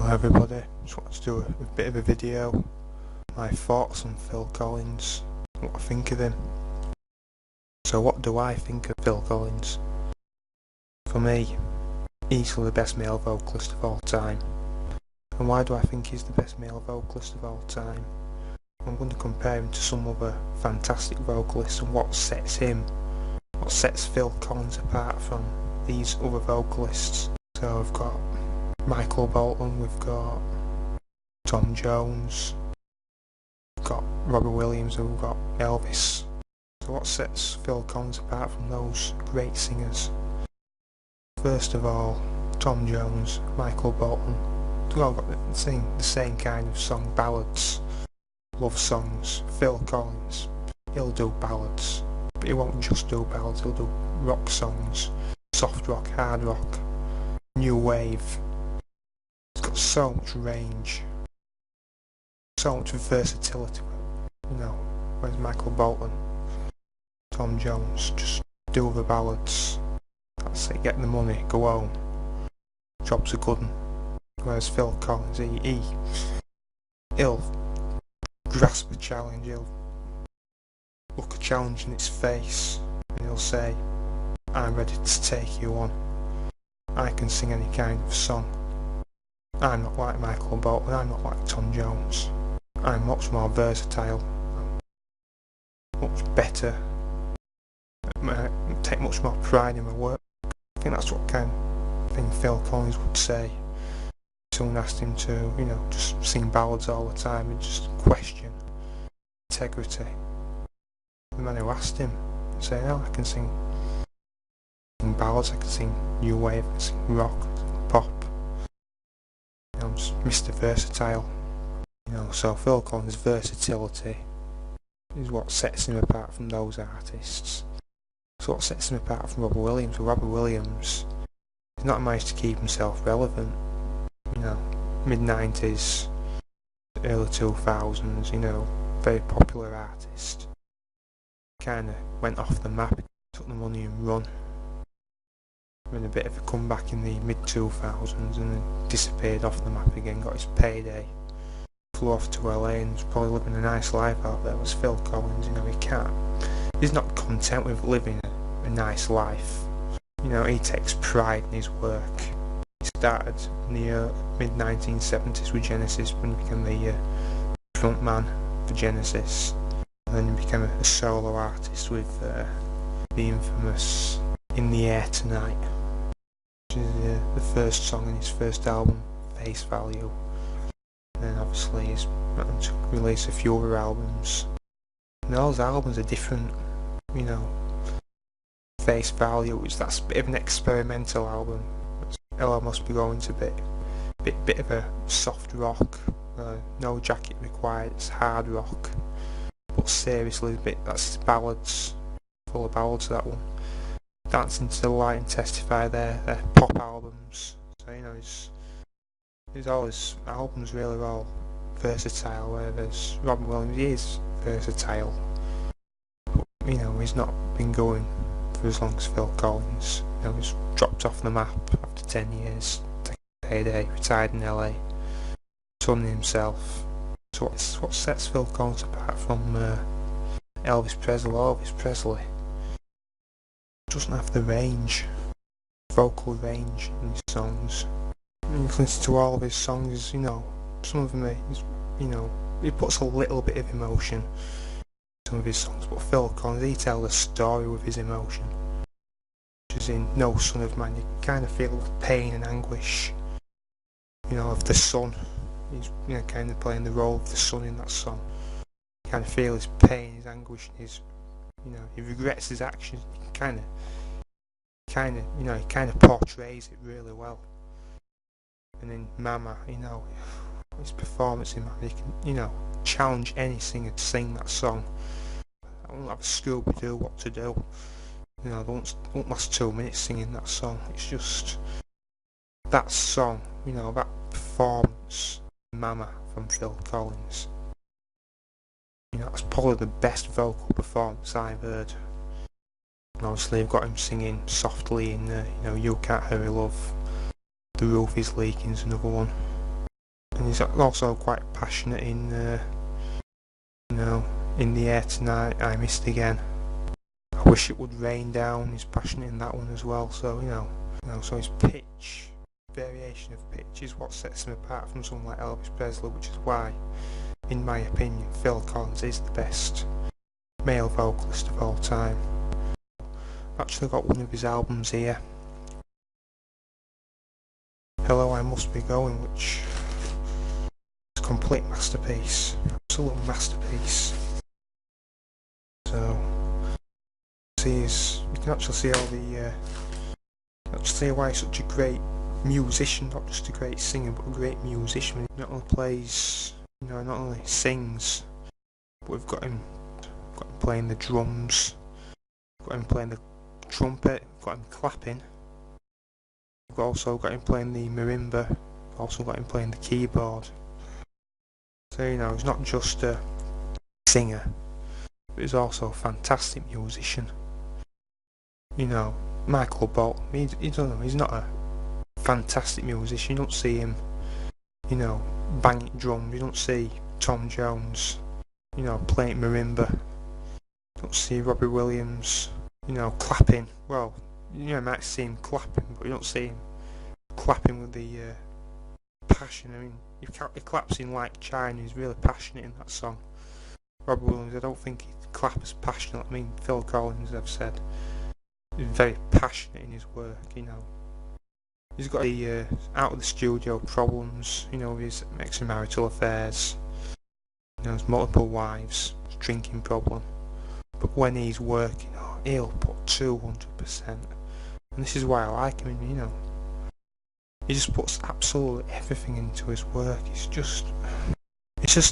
Hello everybody, just wanted to do a bit of a video, my thoughts on Phil Collins, what I think of him. So what do I think of Phil Collins? For me, easily the best male vocalist of all time. And why do I think he's the best male vocalist of all time? I'm going to compare him to some other fantastic vocalists and what sets Phil Collins apart from these other vocalists. So we've got Michael Bolton, we've got Tom Jones, we've got Robbie Williams, and we've got Elvis. So what sets Phil Collins apart from those great singers? First of all, Tom Jones, Michael Bolton, they all got the same kind of song, ballads, love songs. Phil Collins, he'll do ballads, but he won't just do ballads, he'll do rock songs, soft rock, hard rock, new wave. He's got so much range, so much versatility, whereas Michael Bolton, Tom Jones, just do the ballads, that's it, get the money, go home, job's a good one. Whereas Phil Collins, he'll grasp a challenge, he'll look a challenge in its face, and he'll say, I'm ready to take you on, I can sing any kind of song. I'm not like Michael Bolton, I'm not like Tom Jones. I'm much more versatile, much better, I take much more pride in my work. I think that's what kind of thing Phil Collins would say. Someone asked him to, just sing ballads all the time and just question integrity. The man who asked him said, oh, I can sing ballads, I can sing new wave, I can sing rock, I can sing pop. I'm just Mr. Versatile. So Phil Collins' versatility is what sets him apart from those artists. So what sets him apart from Robbie Williams? Well, Robbie Williams has not managed to keep himself relevant. Mid-90s, early 2000s, very popular artist. Kinda went off the map, took the money and run. Made a bit of a comeback in the mid-2000s and then disappeared off the map again, got his payday, flew off to LA and was probably living a nice life out there. Was Phil Collins, he's not content with living a nice life. He takes pride in his work. He started in the mid-1970s with Genesis when he became the front man for Genesis. And then he became a solo artist with the infamous In the Air Tonight, which is the first song in his first album, Face Value. And then obviously he's going to release a few other albums. And those albums are different, Face Value, that's a bit of an experimental album. Ella Must Be Going to bit of a soft rock, no jacket required, it's hard rock. But seriously, that's ballads, full of ballads, that one. Dancing to the Light and Testify, they're pop albums. So all his albums really are all versatile, whereas Robbie Williams is versatile. But he's not been going for as long as Phil Collins. He's dropped off the map after 10 years, taking a payday, retired in LA, sunning himself. So what sets Phil Collins apart from Elvis Presley? Well, Elvis Presley doesn't have the range, vocal range in his songs. You can listen to all of his songs, some of them he puts a little bit of emotion in some of his songs, but Phil Collins, he tells a story with his emotion. Which is in No Son of Mine, you can kind of feel the pain and anguish, of the son. He's kind of playing the role of the son in that song. You kind of feel his pain, his anguish, his, he regrets his actions. He kind of portrays it really well. And in Mama, his performance in Mama, he can, challenge any singer to sing that song. I won't have a Scooby-Doo what to do. They won't last 2 minutes singing that song. It's just that song, that performance, Mama from Phil Collins. That's probably the best vocal performance I've heard. And obviously I've got him singing softly in You Can't Hurry Love, The Roof Is Leaking's another one. and he's also quite passionate in, you know, in the air tonight, I missed again. I wish it would rain down. He's passionate in that one as well. So so his pitch, variation of pitch, is what sets him apart from someone like Elvis Presley, which is why, in my opinion, Phil Collins is the best male vocalist of all time. I've actually got one of his albums here. Hello, I Must Be Going, which is a complete masterpiece, absolute masterpiece. So, you can actually see all the, you can actually see why he's such a great musician, not just a great singer, but a great musician. He not only plays, not only sings, but we've got him playing the drums, we've got him playing the trumpet, we've got him clapping. We've also got him playing the marimba, we've also got him playing the keyboard. So he's not just a singer, but he's also a fantastic musician. Michael Bolton, he's not a fantastic musician. You don't see him, banging drums. You don't see Tom Jones, playing marimba. You don't see Robbie Williams, clapping. Well, you might see him clapping, but you don't see him clapping with the passion. I mean, he claps in Like China. He's really passionate in that song. Robbie Williams, I don't think he'd clap as passionate. I mean, Phil Collins, I've said, is very passionate in his work. He's got the out of the studio problems. His extramarital affairs. His multiple wives, his drinking problem. But when he's working, he'll put 200%. And this is why I like him. He just puts absolutely everything into his work. It's just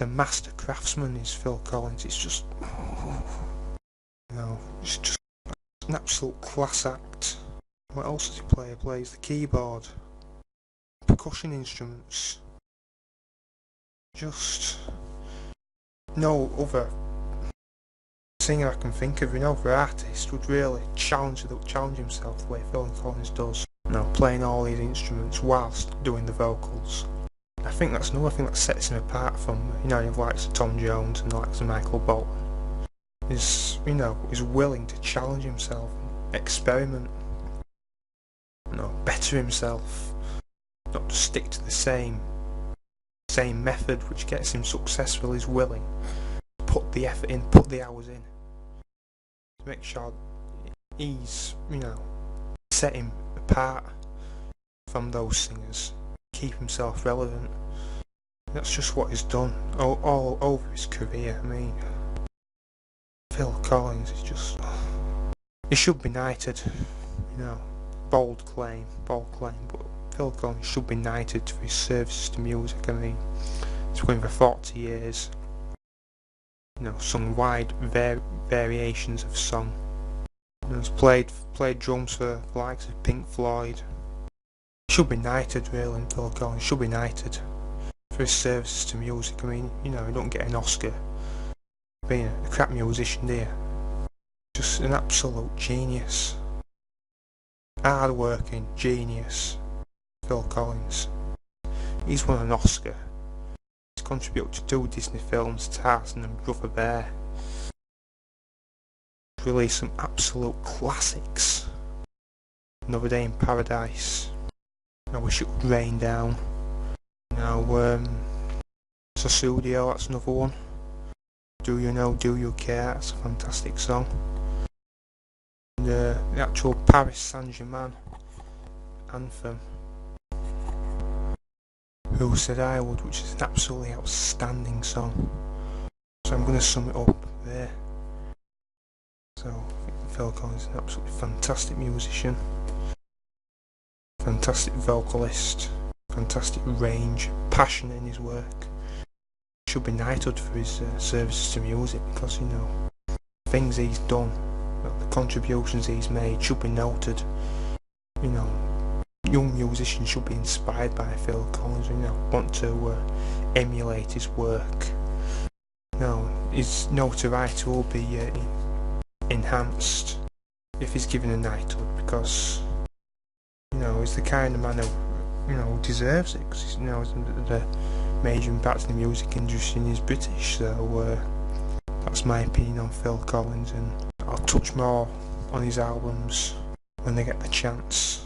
a master craftsman, is Phil Collins. It's just an absolute class act. What else does he play? He plays the keyboard, percussion instruments. Just no other singer I can think of, no other artist would really challenge himself the way Phil Collins does. Playing all these instruments whilst doing the vocals. I think that's another thing that sets him apart from, the likes of Tom Jones and the likes of Michael Bolton. Is willing to challenge himself, experiment, better himself, not just stick to the same method which gets him successful. He's willing to put the effort in, put the hours in, to make sure he's, set him apart from those singers, keep himself relevant. That's just what he's done all over his career. I mean, Phil Collins is just... he should be knighted, bold claim, but Phil Collins should be knighted for his services to music. I mean, he's going for 40 years, sung wide variations of song. He's played drums for the likes of Pink Floyd. He should be knighted, really, and Phil Collins should be knighted for his services to music. I mean, he don't get an Oscar being a crap musician, do you? Just an absolute genius, hard-working genius, Phil Collins. He's won an Oscar. He's contributed to 2 Disney films, Tarzan and Brother Bear. He's released some absolute classics. Another Day in Paradise. I Wish It Would Rain Down. Sussudio, that's another one. Do You Know, Do You Care, that's a fantastic song. And the actual Paris Saint-Germain anthem, Who Said I Would, which is an absolutely outstanding song. So I'm going to sum it up there. So I think Phil Collins is an absolutely fantastic musician, fantastic vocalist, fantastic range, passionate in his work. Should be knighted for his services to music, because things he's done, the contributions he's made should be noted. Young musicians should be inspired by Phil Collins, want to emulate his work. His notoriety will be enhanced if he's given a knighthood, because he's the kind of man who deserves it, because he's the major impact in the music industry and he's British, so that's my opinion on Phil Collins, and I'll touch more on his albums when they get the chance.